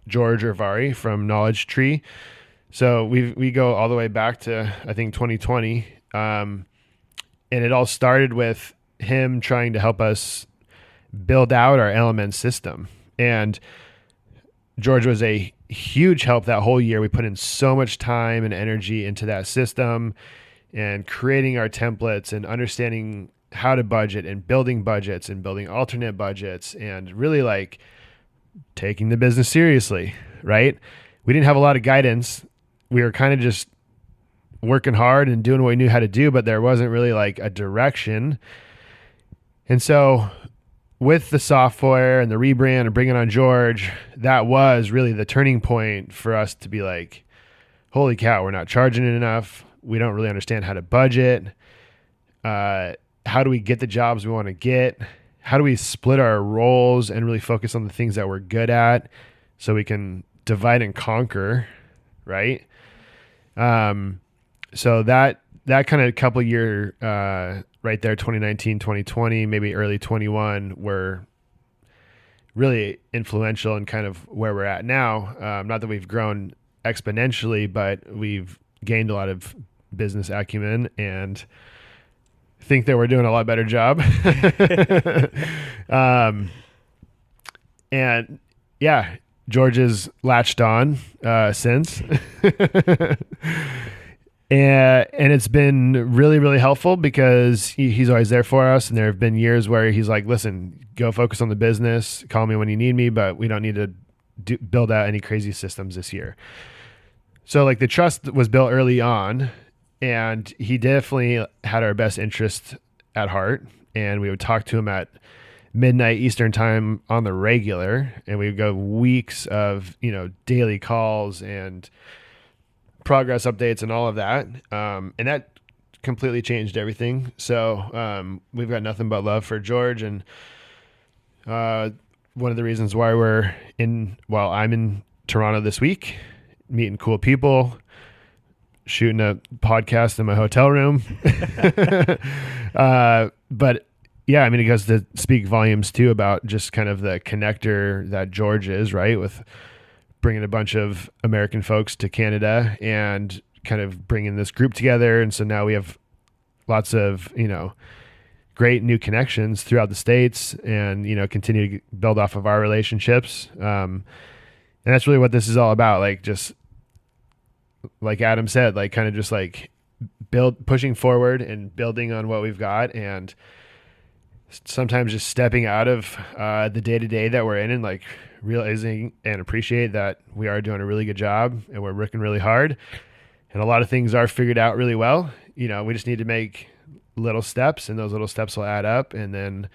Speaker 2: George Urvari from Knowledge Tree. So we go all the way back to, I think, 2020. And it all started with him trying to help us build out our LMN system. And George was a huge help that whole year. We put in so much time and energy into that system and creating our templates and understanding how to budget and building budgets and building alternate budgets and really like taking the business seriously, right? We didn't have a lot of guidance. We were kind of just working hard and doing what we knew how to do, but there wasn't really like a direction. And so with the software and the rebrand and bringing on George, that was really the turning point for us to be like, holy cow, we're not charging it enough. We don't really understand how to budget. How do we get the jobs we want to get? How do we split our roles and really focus on the things that we're good at so we can divide and conquer, right? So that kind of couple year, right there, 2019, 2020, maybe early 21, were really influential in kind of where we're at now. Not that we've grown exponentially, but we've gained a lot of business acumen and think that we're doing a lot better job. And yeah, George has latched on since. And it's been really, really helpful because he's always there for us. And there have been years where he's like, listen, go focus on the business. Call me when you need me, but we don't need to build out any crazy systems this year. So like the trust was built early on, and he definitely had our best interest at heart. And we would talk to him at midnight Eastern time on the regular. And we would go weeks of, daily calls and progress updates and all of that. And that completely changed everything. So we've got nothing but love for George. And one of the reasons why I'm in Toronto this week, meeting cool people, shooting a podcast in my hotel room. But yeah, I mean, it goes to speak volumes too about just kind of the connector that George is, right? With bringing a bunch of American folks to Canada and kind of bringing this group together. And so now we have lots of, great new connections throughout the States and, continue to build off of our relationships. And that's really what this is all about. Like, just like Adam said, like kind of just like pushing forward and building on what we've got, and sometimes just stepping out of the day-to-day that we're in and like realizing and appreciate that we are doing a really good job and we're working really hard. And a lot of things are figured out really well. We just need to make little steps, and those little steps will add up. And then,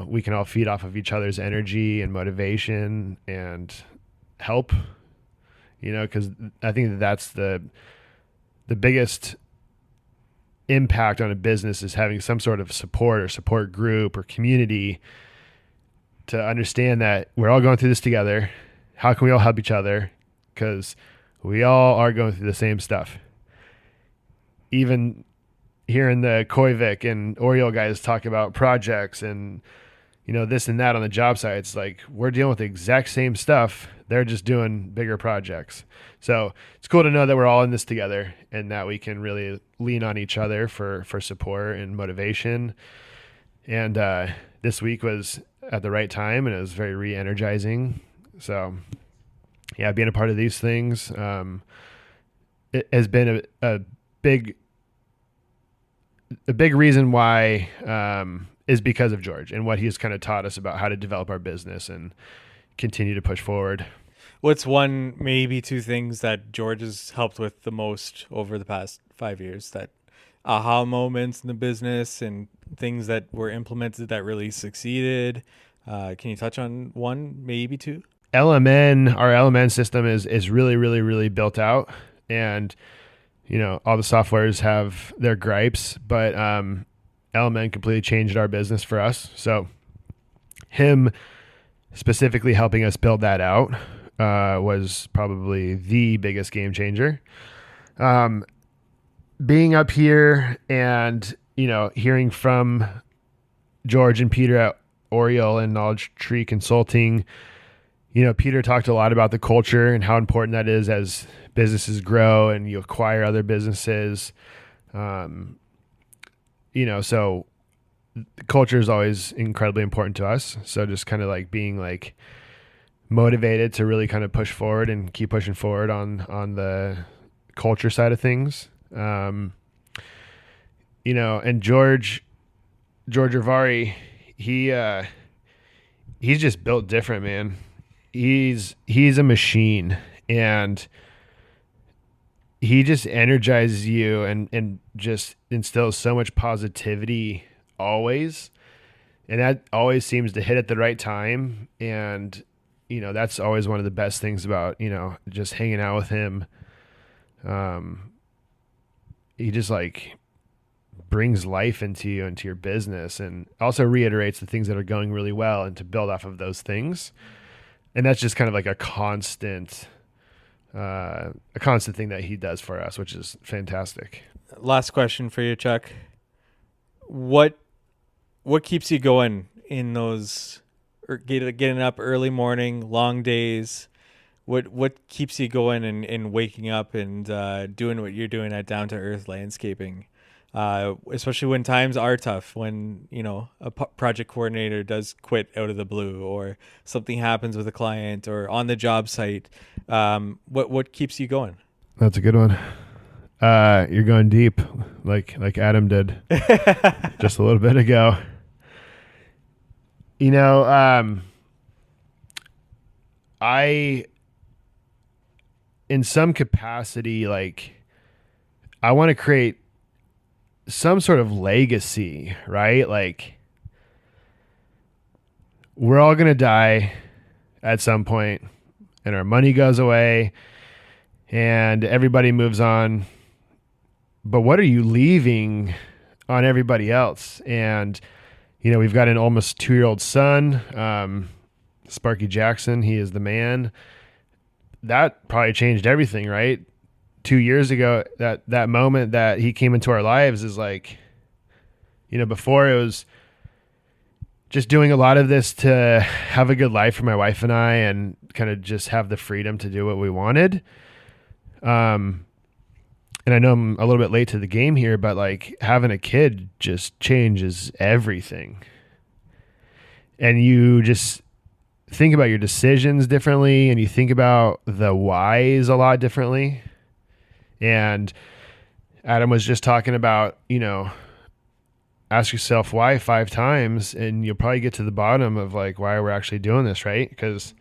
Speaker 2: we can all feed off of each other's energy and motivation and help, because I think that's the biggest impact on a business is having some sort of support or support group or community to understand that we're all going through this together. How can we all help each other? Because we all are going through the same stuff. Even hearing the COIVIC and Oriole guys talk about projects and, this and that on the job site, it's like we're dealing with the exact same stuff. They're just doing bigger projects. So it's cool to know that we're all in this together and that we can really lean on each other for support and motivation. And this week was at the right time, and it was very re-energizing. So yeah, being a part of these things, it has been a big reason why, is because of George and what he's kind of taught us about how to develop our business and continue to push forward.
Speaker 1: What's one, maybe two things that George has helped with the most over the past 5 years, that aha moments in the business and things that were implemented that really succeeded? Can you touch on one, maybe two?
Speaker 2: Our LMN system is really, really, really built out, and all the softwares have their gripes, but LMN completely changed our business for us. So him specifically helping us build that out was probably the biggest game changer. Being up here and, hearing from George and Peter at Oriole and Knowledge Tree Consulting, Peter talked a lot about the culture and how important that is as businesses grow and you acquire other businesses. So the culture is always incredibly important to us. So just kind of like being like motivated to really kind of push forward and keep pushing forward on the culture side of things. And George Rivari, he's just built different, man. He's a machine, and he just energizes you and just instills so much positivity always. And that always seems to hit at the right time. And, that's always one of the best things about, just hanging out with him. He just like brings life into you, into your business, and also reiterates the things that are going really well and to build off of those things. And that's just kind of like a constant thing that he does for us, which is fantastic.
Speaker 1: Last question for you, Chuck. What keeps you going in those, or getting up early morning, long days? What keeps you going and waking up and doing what you're doing at Down to Earth Landscaping? Especially when times are tough, when a project coordinator does quit out of the blue, or something happens with a client or on the job site. What keeps you going?
Speaker 2: That's a good one. You're going deep, like Adam did just a little bit ago. I, in some capacity, like, I want to create some sort of legacy, right? Like, we're all going to die at some point, and our money goes away and everybody moves on. But what are you leaving on everybody else? And, we've got an almost 2-year-old son, Sparky Jackson. He is the man. That probably changed everything, right? 2 years ago, that moment that he came into our lives is like, before it was just doing a lot of this to have a good life for my wife and I, and kind of just have the freedom to do what we wanted. And I know I'm a little bit late to the game here, but like, having a kid just changes everything. And you just think about your decisions differently, and you think about the whys a lot differently. And Adam was just talking about, ask yourself why 5 times, and you'll probably get to the bottom of like why we're actually doing this, right? Because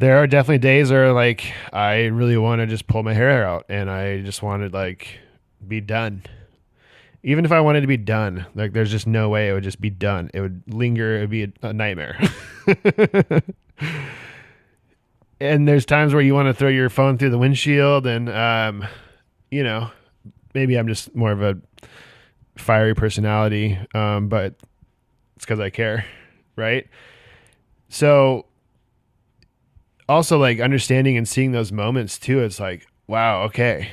Speaker 2: there are definitely days where like I really want to just pull my hair out and I just want to like be done. Even if I wanted to be done, like there's just no way it would just be done. It would linger. It would be a nightmare. And there's times where you want to throw your phone through the windshield and, maybe I'm just more of a fiery personality, but it's because I care, right? So also like understanding and seeing those moments too, it's like, wow, okay.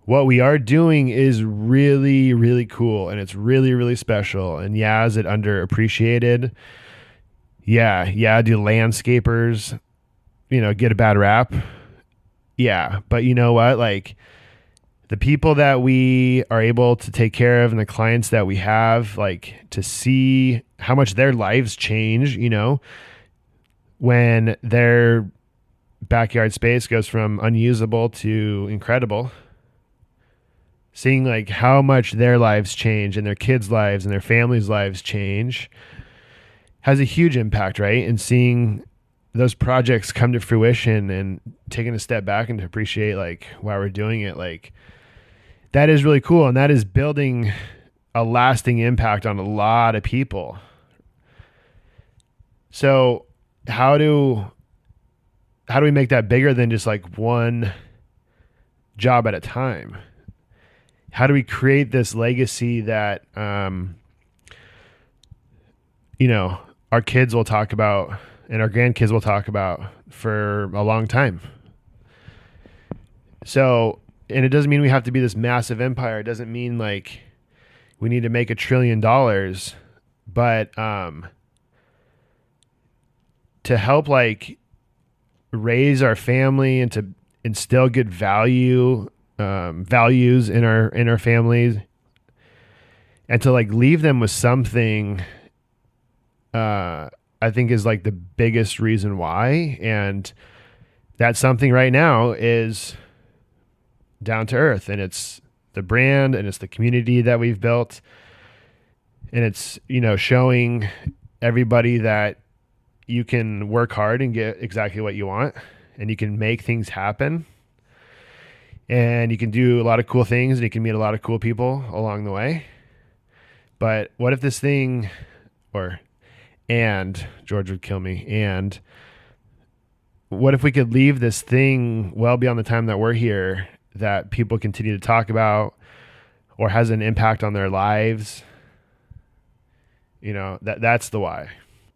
Speaker 2: What we are doing is really, really cool and it's really, really special. And yeah, is it underappreciated? Yeah. Do landscapers, get a bad rap? Yeah. But you know what? Like the people that we are able to take care of and the clients that we have, like to see how much their lives change, when their backyard space goes from unusable to incredible. Seeing like how much their lives change and their kids' lives and their families' lives change has a huge impact, right? And seeing those projects come to fruition and taking a step back and to appreciate like why we're doing it, like that is really cool. And that is building a lasting impact on a lot of people. So how do we make that bigger than just like one job at a time? How do we create this legacy that, our kids will talk about and our grandkids will talk about for a long time? So, and it doesn't mean we have to be this massive empire. It doesn't mean like we need to make $1 trillion, but, to help like raise our family and to instill good values in our families and to like leave them with something, I think is like the biggest reason why. And that something right now is down to earth, and it's the brand and it's the community that we've built. And it's, showing everybody that you can work hard and get exactly what you want, and you can make things happen. And you can do a lot of cool things and you can meet a lot of cool people along the way. But what if this thing, and George would kill me, and what if we could leave this thing well beyond the time that we're here that people continue to talk about or has an impact on their lives? That's the why.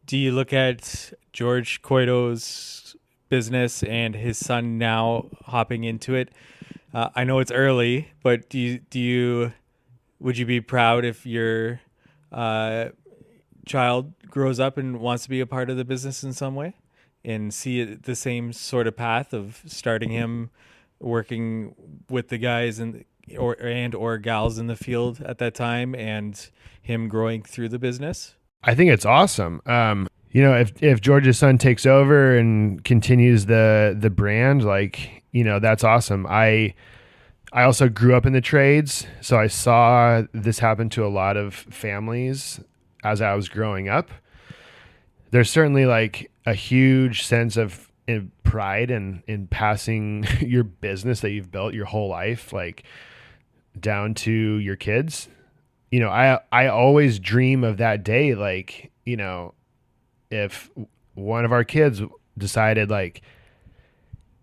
Speaker 1: Do you look at George Coito's business and his son now hopping into it? I know it's early, but would you be proud if your child grows up and wants to be a part of the business in some way and see it the same sort of path of starting him working with the guys or gals in the field at that time and him growing through the business?
Speaker 2: I think it's awesome. If George's son takes over and continues the brand, like, that's awesome. I also grew up in the trades, so I saw this happen to a lot of families as I was growing up. There's certainly like a huge sense of pride in passing your business that you've built your whole life, like down to your kids. I always dream of that day, like, if one of our kids decided like,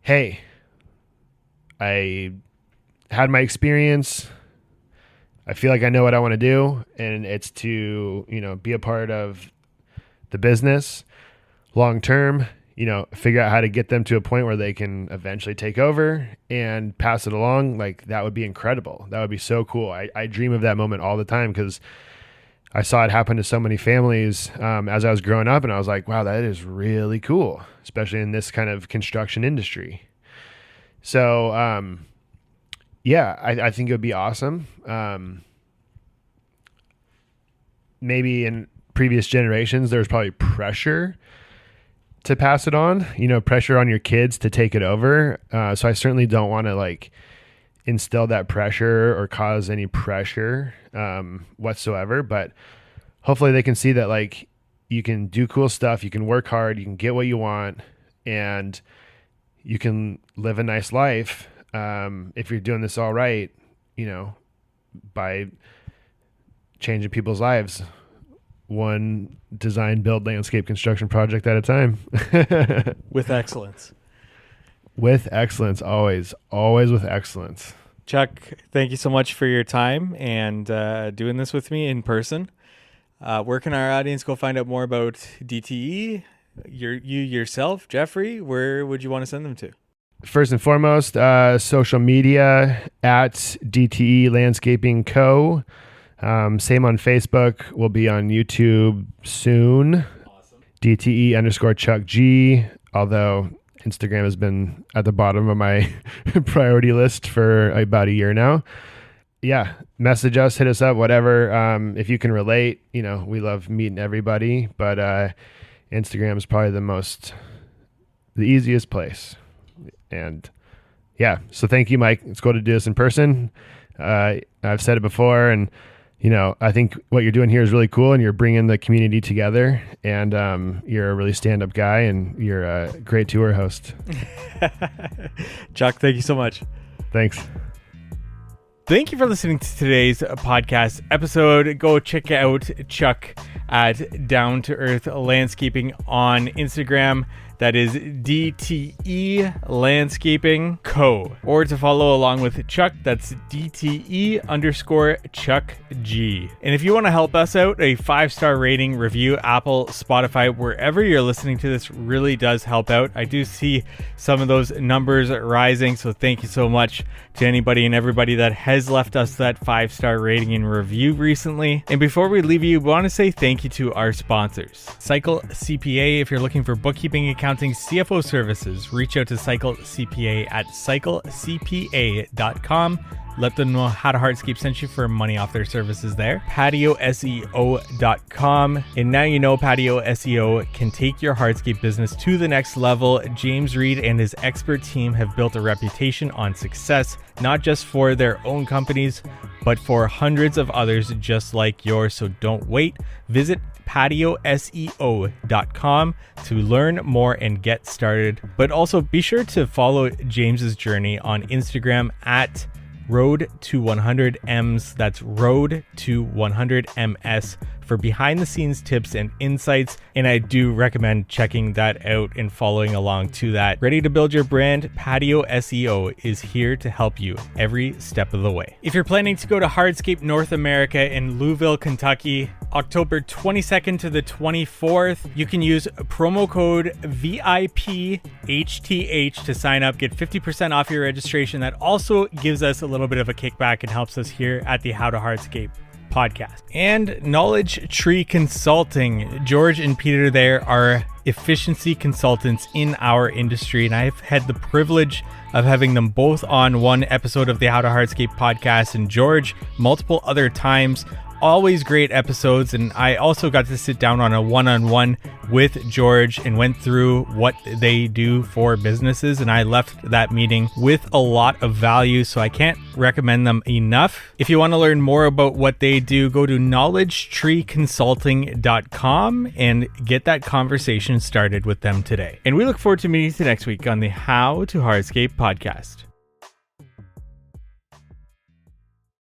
Speaker 2: hey, I had my experience, I feel like I know what I want to do, and it's to, be a part of the business long term, figure out how to get them to a point where they can eventually take over and pass it along. Like that would be incredible. That would be so cool. I dream of that moment all the time because I saw it happen to so m目families as I was growing up, and I was like, wow, that is really cool, especially in this kind of construction industry. So, I think it would be awesome. Maybe in previous generations, there was probably pressure to pass it on, pressure on your kids to take it over. So I certainly don't want to like instill that pressure or cause any pressure whatsoever. But hopefully they can see that like you can do cool stuff, you can work hard, you can get what you want, and you can live a nice life if you're doing this all right, by changing people's lives one design, build, landscape, construction project at a time.
Speaker 1: With excellence.
Speaker 2: With excellence, always with excellence.
Speaker 1: Chuck, thank you so much for your time and doing this with me in person. Where can our audience go find out more about DTE? You yourself, Jeffrey, where would you want to send them to?
Speaker 2: First and foremost, social media at DTE Landscaping Co. Same on Facebook. We'll be on YouTube soon. Awesome. DTE_Chuck G. Although Instagram has been at the bottom of my priority list for about a year now. Yeah, message us, hit us up, whatever. If you can relate, we love meeting everybody, but Instagram is probably the easiest place. And yeah, so thank you, Mike. It's cool to do this in person. I've said it before, and I think what you're doing here is really cool, and you're bringing the community together, and you're a really stand-up guy, and you're a great tour host.
Speaker 1: Chuck, thank you so much.
Speaker 2: Thanks.
Speaker 1: Thank you for listening to today's podcast episode. Go check out Chuck at Down to Earth Landscaping on Instagram. That is DTE Landscaping Co. Or to follow along with Chuck, that's DTE_Chuck G. And if you want to help us out, a 5-star rating, review, Apple, Spotify, wherever you're listening to this really does help out. I do see some of those numbers rising, so thank you so much to anybody and everybody that has left us that 5-star rating and review recently. And before we leave you, we want to say thank you to our sponsors. Cycle CPA, if you're looking for bookkeeping, accounting, CFO services, reach out to Cycle CPA at cyclecpa.com. Let them know How to Hardscape sent you for money off their services there. PatioSEO.com. And now you know Patio SEO can take your hardscape business to the next level. James Reed and his expert team have built a reputation on success, not just for their own companies, but for hundreds of others just like yours. So don't wait. Visit PatioSEO.com to learn more and get started. But also be sure to follow James's journey on Instagram at Road to 100 M's. That's Road to 100 MS for behind the scenes tips and insights. And I do recommend checking that out and following along to that. Ready to build your brand? Patio SEO is here to help you every step of the way. If you're planning to go to Hardscape North America in Louisville, Kentucky, October 22nd to the 24th, you can use promo code VIPHTH to sign up, get 50% off your registration. That also gives us a little bit of a kickback and helps us here at the How to Hardscape podcast. And Knowledge Tree Consulting. George and Peter there are efficiency consultants in our industry, and I've had the privilege of having them both on one episode of the How to Hardscape podcast, and George multiple other times. Always great episodes, and I also got to sit down on a one-on-one with George and went through what they do for businesses, and I left that meeting with a lot of value, so I can't recommend them enough. If you want to learn more about what they do, go to knowledgetreeconsulting.com and get that conversation started with them today. And we look forward to meeting you next week on the How to Hardscape podcast.